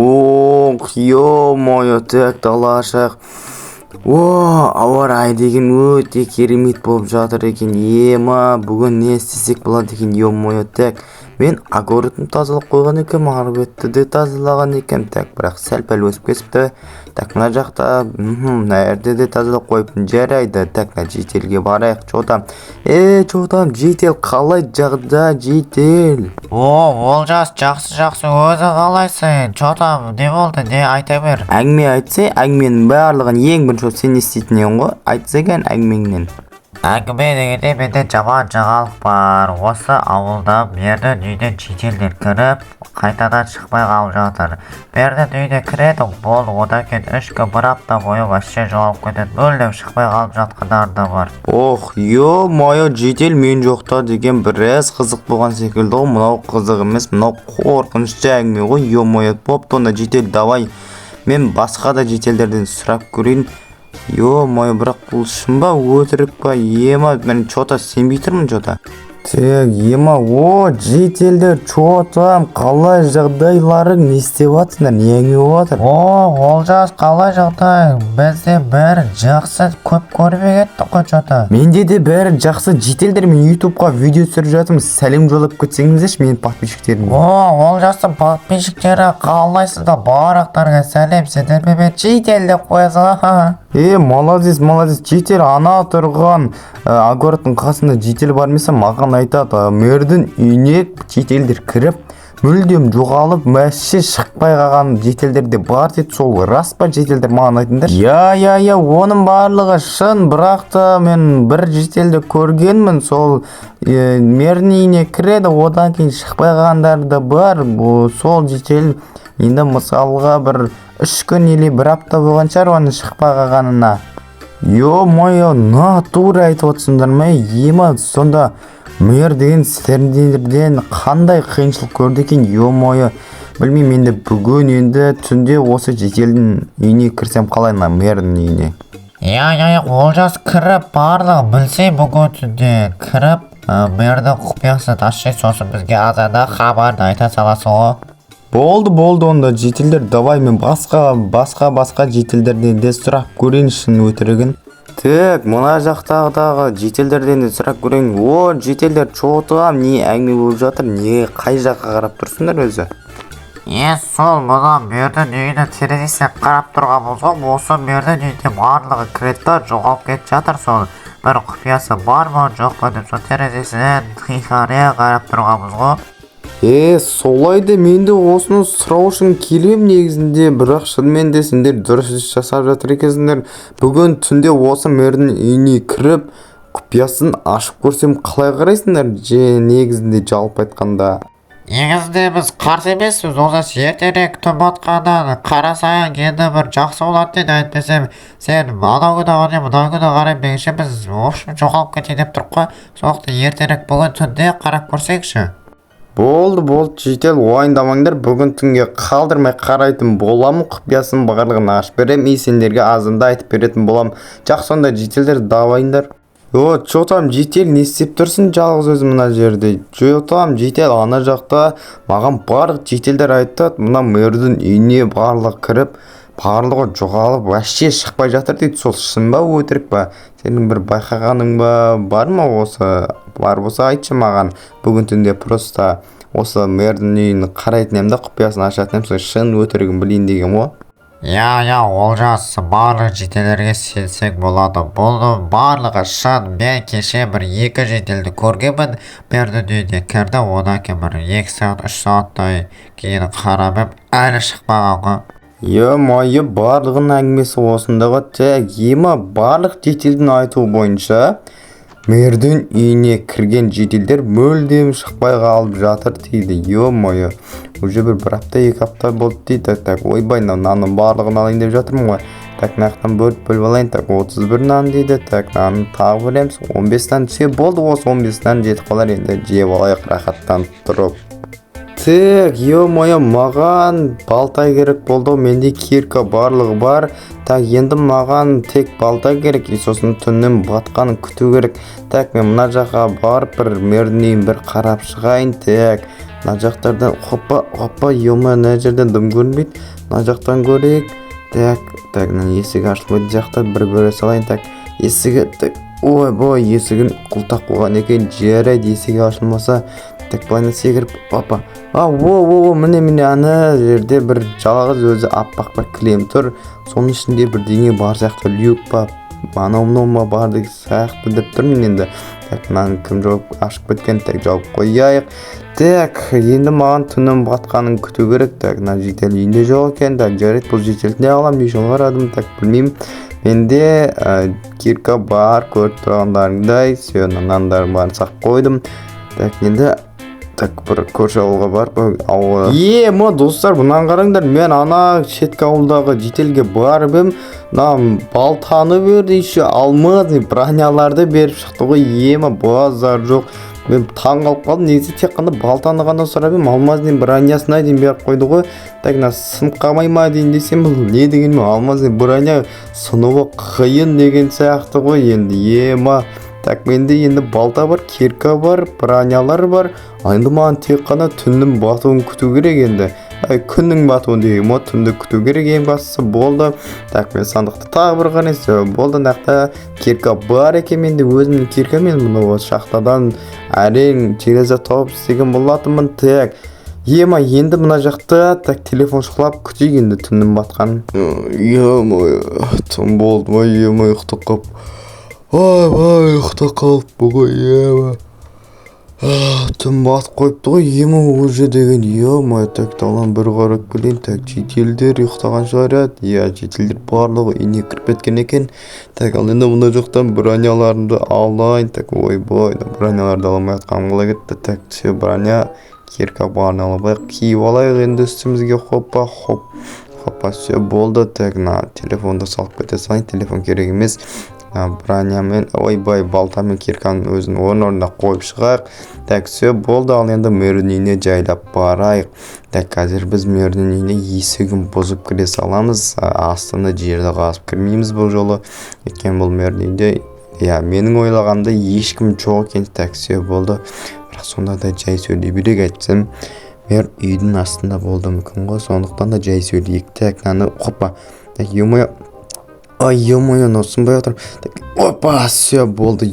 Ох, ё-моё, так далашақ. Ауа райы деген өте керемет болып жатыр екен. Ема, бүгін не істесек болады екен, ё-моё, так. Мен огородын тазалап қойған екен, ары бетті де тазалаған екен. Так, бірақ сәл-пәл өсіп кетіпті. Так, мына жақта, нәрде де тазалап қойыппын, жарайды. Так, жетелге барайық, чотам. Чотам, жетел, қалай жағда, жетел? Олжас, жақсы, өзі қалайсың? Чотам, не болды, не айта бер? Әңгіме айтса, әңгіменің барлығын ең бірінші сен еститін ең ғой, айтса екен әңгімеңнен. Әңгіме дегенде менде жаман жаңалық бар. Осы ауылда мердің үйден шетелдер кіріп, қайтадан шықпай қалып жатыр. Мердің үйде кіреді, болды, одан кейін 3 күн бір апта бойы вообще жоғалып кетеді, мүлдем шықпай қалып жатқандар да бар. Ох, ё-моё, жетел мен жоқта деген біраз қызық болған секілді ғой. Мынау қызық емес, мынау қорқынышты әңгіме ғой. Ё-моё, бопты, онда жетел, давай. Мен басқа да жетелдерден сұрап көрейін. Ё-моё, бірақ бұл шын ба, өтірік па? Ема, мен чота сенбей тұрмын, чота. Так, ема, жетелдер, чотам, қалай жағдайларың, не істеп жатсыңдар, не әңгіме болып жатыр? Олжас, қалай жағдай? Бізде бәрі жақсы, көп көрмей кеттік қой, чота. Менде де бәрі жақсы, жетелдер, мен ютубқа видео түсіріп жатырмын, сәлем жолдап кетсеңіздерші менің подписчиктерім. Олжастың подписчиктері қалайсыздар, барақтарға сәлем, сендермен мен жетел деп қоясың. Молодец, жетел, ана тұрған огородтың қасында жетел бар месе, маған айтады, мердің үйіне жетелдер кіріп, мүлдем жоғалып, мәші шықпай қалған жетелдер де бар дейді. Сол рас па, жетелдер маған айтыңдар? Я, оның барлығы шын, бірақ та мен бір жетелді көргенмін, сол мердің үйіне кіреді, одан кейін шықпай қалғандар да бар. Сол жетел енді мысалға бір 3 күн или бір апта болған шығар оның шықпай қалғанына. Ё-моё, натура айтып отырсыңдар ма? Ема, сонда мэр деген сіздерден қандай қиыншылық көрді екен? Ё-моё, білмеймін, енді бүгін енді түнде осы жетелдің үйіне кірсем қалай, мэрдің үйіне? Олжас, кіріп барлығы білсе, бүгін түнде кіріп мэрдің құпиясы ташшы, сосын бізге азанда хабарды айта саласы ғой. Болды, онда жетелдер, давай мен басқа жетелдерден де сұрақ көрейін, шын өтірігін. Так, мына жақтағы жетелдерден де сұрақ көрейін. Жетелдер, чотам, не әңгіме болып жатыр, не қай жаққа қарап тұрсыңдар өзі? Сол мұна мердің үйіне терезесіне қарап тұрған болса, осы мердің үйіне барлығы кіреді, жоғалып кетіп жатыр. Сол бір құпиясы бар ма, жоқ па деп, сол терезесінен қиқария қарап тұрғанбыз ғой. Солайды, мен де осыны сұрау үшін келем негізінде, бірақ шынымен де сендер дұрыс жасап жатыр екенсіңдер. Бүгін түнде осы мэрдің үйіне кіріп, құпиясын ашып көрсем қалай қарайсыңдар? Негізінде жалпы айтқанда. Негізінде біз қарсы емеспіз, олжас, ертерек түн батқаннан қарасаң енді бір жақсы болады дейді. Әйтпесем сен анау күні қарай, мынау күні қарай дегенше біз жоғалып кетейін деп тұрып қой. Сондықтан ертерек бүгін түнде қарап көрсекші. Болды, жетел, уайымдамаңдар, бүгін түнге қалдырмай қарайтын боламын, құпиясын барлығын ашып берем, сендерге азында айтып беретін болам. Жақсы, онда жетелдер, давайындар. Чотам, жетел, не істеп тұрсың жалғыз өзі мына жерде? Чотам, жетел, ана жақта маған барлық жетелдер айтты, мына мэрдің үйіне барлық кіріп, барлығы жоғалып, вообще шықпай жатыр дейді. Сол шын ба, өтірік па? Сенің бір байқағаның бар ма осы? Бар болса айтшы маған. Бүгін түнде просто осы мэрдің үйін қарайтын емді, құпиясын ашатын емді, шын өтірігін білейін деген ғой. Олжас, барлық жетелерге сенсек болады. Болды, барлығы шын. Мен кеше бір 2 жетелді көргенмін, мэрдің үйіне кірді, одан кейін бір 2 сағат, 3 сағаттай кейін қарап, әлі шықпаған ғой. Ё-моё, барлығын әңгімесі осындағы. Так, ема, барлық жетелдің айтуы бойынша мэрдің үйіне кірген жетелдер мүлдем шықпай қалып жатыр дейді. Ё-моё, уже бір апта, 2 апта болды дейді. Так, ойбай, нанның барлығын алайын деп жатырмын ғой. Так, нақтан бөліп алайын. Так, 31 нан дейді. Так, нанын тағы бөлеміз. 15 нан түсе болды, осы 15 нан жетіп қалар, енді жеп алайық рахаттан тұрып. Так, ё-моё, маған балтай керек болды, менде кирка барлығы бар. Так, енді маған тек балтай керек, сосын түннен батқанын күту керек. Так, мен мына жаққа барып бір мэрдің үйін бір қарап шығайын. Так, мына жақтардан хоппа ема мына жерден дым көрінбейді. Мына жақтан көрейік. Так мына есік ашылмайды жақта бір көре салайын. Так есігі ойбой есігін құлтақ қойған екен. Жарайды есігі ашылмаса. Так былайынан секіріп опа. Міне ана жерде бір жалғыз өзі аппақ бір кілем тұр. Соның ішінде бірдеңе бар сияқты люк па анау ма бар деген сияқты деп тұрмын енді. Так мынаны кім жауып ашып кеткен. Так жауып қояйық. Так енді маған түннің батқанын күту керек. Так мына житель үйінде жоқ екен. Так жарайды бұл жительді не аламын дейшін қарадым. Так білмеймін. Менде кирка бар көріп тұрғандарыңдай. Нандарын барын сақ қойдым. Так енді бір көрші ауылға барып ауылға достар бұнан қараңдар, мен ана шеткі ауылдағы жителге барып ем, балтаны берді еще алмады, броняларды беріп шықты ғой. Базар жоқ. Мен таң қалып қалдым, негізі тек қана балтаны ғана сұрап ем, алмаз дейін бронясына дейін беріп қойды ғой. Так сынып қалмай ма дейін десем, бұл не деген ме, алмаз дейін броня сынуы қиын деген сияқты ғой енді. Так менде енді балта бар, кирка бар, бронялар бар. Енді маған тек қана түннің батуын күту керек енді. Күннің батуын деген ма, түнді күту керек ең бастысы болды. Так мен сандықты тағы бір қарайын. Болды, нақта кирка бар екен менде, өзімнің кирка мен мұны шахтадан әрең железа тауып істеген болатынмын. Так енді мына жақта так телефон шұқылап күтейік енді түннің батқанын. Түн болды ма, ұйықтап қап. Ұйықтап қалып бұғы. Түн батып қойыпты ғой, уже деген. Так талан бір қарап келейін. Так жителдер ұйықтаған шығар. Жителдер барлығы үйіне кіріп кеткен екен. Так ал енді мұнда жоқтан броняларымды алайын. Так ойбой, броняларды аламай атқаным қалай кетті. Так броня кирка барын алабайық, киіп алайық енді үстімізге. Хоппа болды. Так телефонды салып кете салайын, телефон керек емес. Бронямен ойбай балтамен кирканың өзін орнына қойып шығайық. Так болды, ал енді мөрдің үйіне жайлап барайық. Так қазір біз мөрдің үйіне есігін бұзып кіре саламыз. Астына жерді қазып кірмейміз бұл жолы. Өткен бұл мөрдің үйінде менің ойлағанда ешкім жоқ екен. Так болды. Бірақ сонда да жай сөйлей берек айтсам. Мөр үйдің астында болды мүмкін ғой. Сондықтан да жай сөйлейік. Так хоппа. Так носынбай отырым. Опа, болды.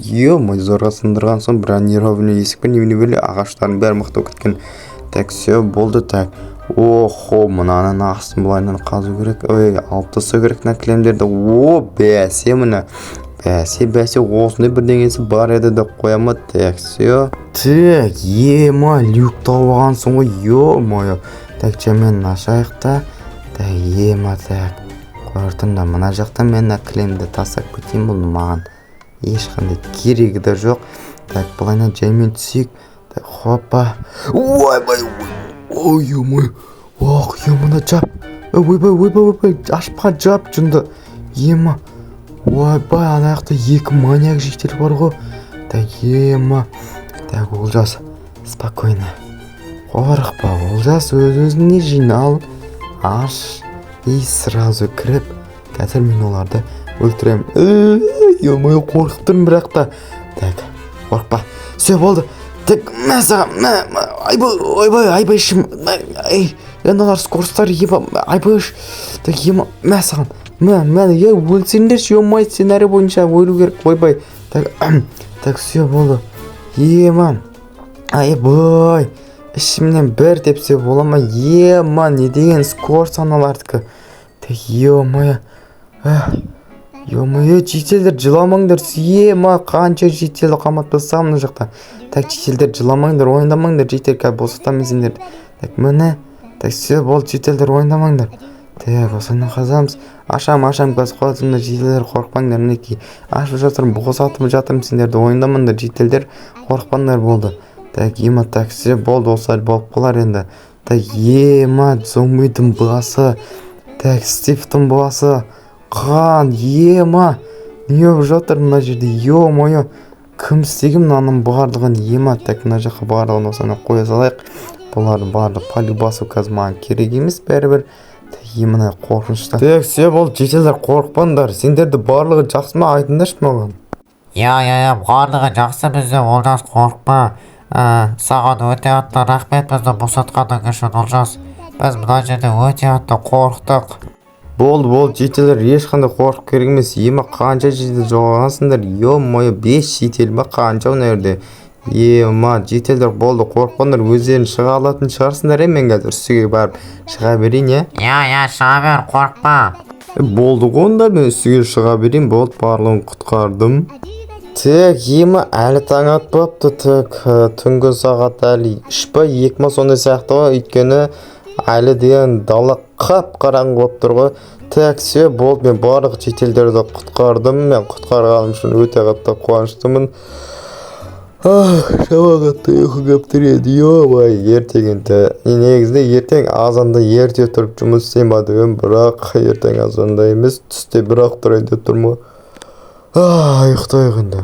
Зорға сындырған соң бронированный есік пен немене ағаштарын бәрі мықты кеткен. Так болды. Так мынаның астын бұлайынан қазу керек. Алып тастау керек кілемдерді. Бәсе мына. Бәсе осындай бірдеңесі бар еді деп қояма. Так люк тауып алғансың ғой. Так мен ашайық та. Так Қорытында мұна жақтан мен кілемді тастап кетейін, бұл маған ешқандай керегі де жоқ. Так бұлайна жаймен түсейік. Так хоппа. Мына жап. Ашпқа жап жүнді. Ана жақта екі маньяк жектер бар ғой. Так Олжас, спокойно. Қорықпа, Олжас өз-өзіне жинал. Аш. Сразу кіріп, қазір мен оларды өлтірем. Қорқып тұрмын бірақ та. Так, қорқпа. Болды. Так, айбай шым. Олар скоростар айбай. Так, саған. Өлсеңдер сценарий бойынша өлу керек. Ойбай. Так, болды. Айбай. Ішімнен бір тепсе бола ма? Не деген скор саналардікі. Так, жителдер жыламаңдар. Қанша жителді қаматпаса мұны жақта. Так, жителдер жыламаңдар, ойындамаңдар. Жителдер кәл болсақтан мезендер. Так, міне. Так, болды, жителдер ойындамаңдар. Так, осыны қазамыз. Ашам көз қоятымда жителдер қорқпаңдар. Мінеки, ашып жатырым, бұғысатым жатырым сендерді ойындамаңдар. Жителдер қорқпаңдар болды. Так, такси болды, осылай болып қалар енді. Так, зомбидің басы. Так, Стивтің басы. Қан, не өп жатыр мұна жерде, кім істеген мұнаның барлығын, Так, мұна жаққа барлығын осыны қоя салайық. Бұлардың барлығы полюбасы қазір маған керек емес бәрібір. Так, қорқынышты. Так, болды, жителдер қорқпаңдар. Сендерді барлығы жақсы ма, айтыңдаршы маған. Барлығы жақсы бізде, Олжас қорқпа. Саған өте атты рахмет бізді босатқаның үшін, Олжас. Біз мына жерде өте атты қорықтық. Болды, жетелер ешқандай қорқып керек емес. Ема қанша жетел жоғалғансыңдар? Ё-моё, 5 жетел ма? Қанша мына жерде? Ема, жетелдер болды, қорықпаңдар, өздерің шыға алатын шығарсыңдар. Мен қазір үстіге барып шыға берейін, Я, шыға бер, қорықпа. Болды ғой онда, мен үстіге шыға берейін. Болды, барлығын құтқардым. Тек ема әлі таң атпапты. Тек түнгі сағат әлі 3 па 2 ма сондай сияқты ғой. Өйткені әлі деген дала қап-қараңғы болып тұр ғой. Так, все, болды, мен барлық жетелдерді құтқардым. Мен құтқарғаным үшін өте қатты қуаныштымын. Шама қатты ұйқы келіп тұр еді. Ой, ертеңінде. Негізінде ертең азанда ерте тұрып жұмыс істеймін ба, бірақ ертең азанда емес, түсте бірақ тұрайын деп тұрмын. Ұйықтайық енді.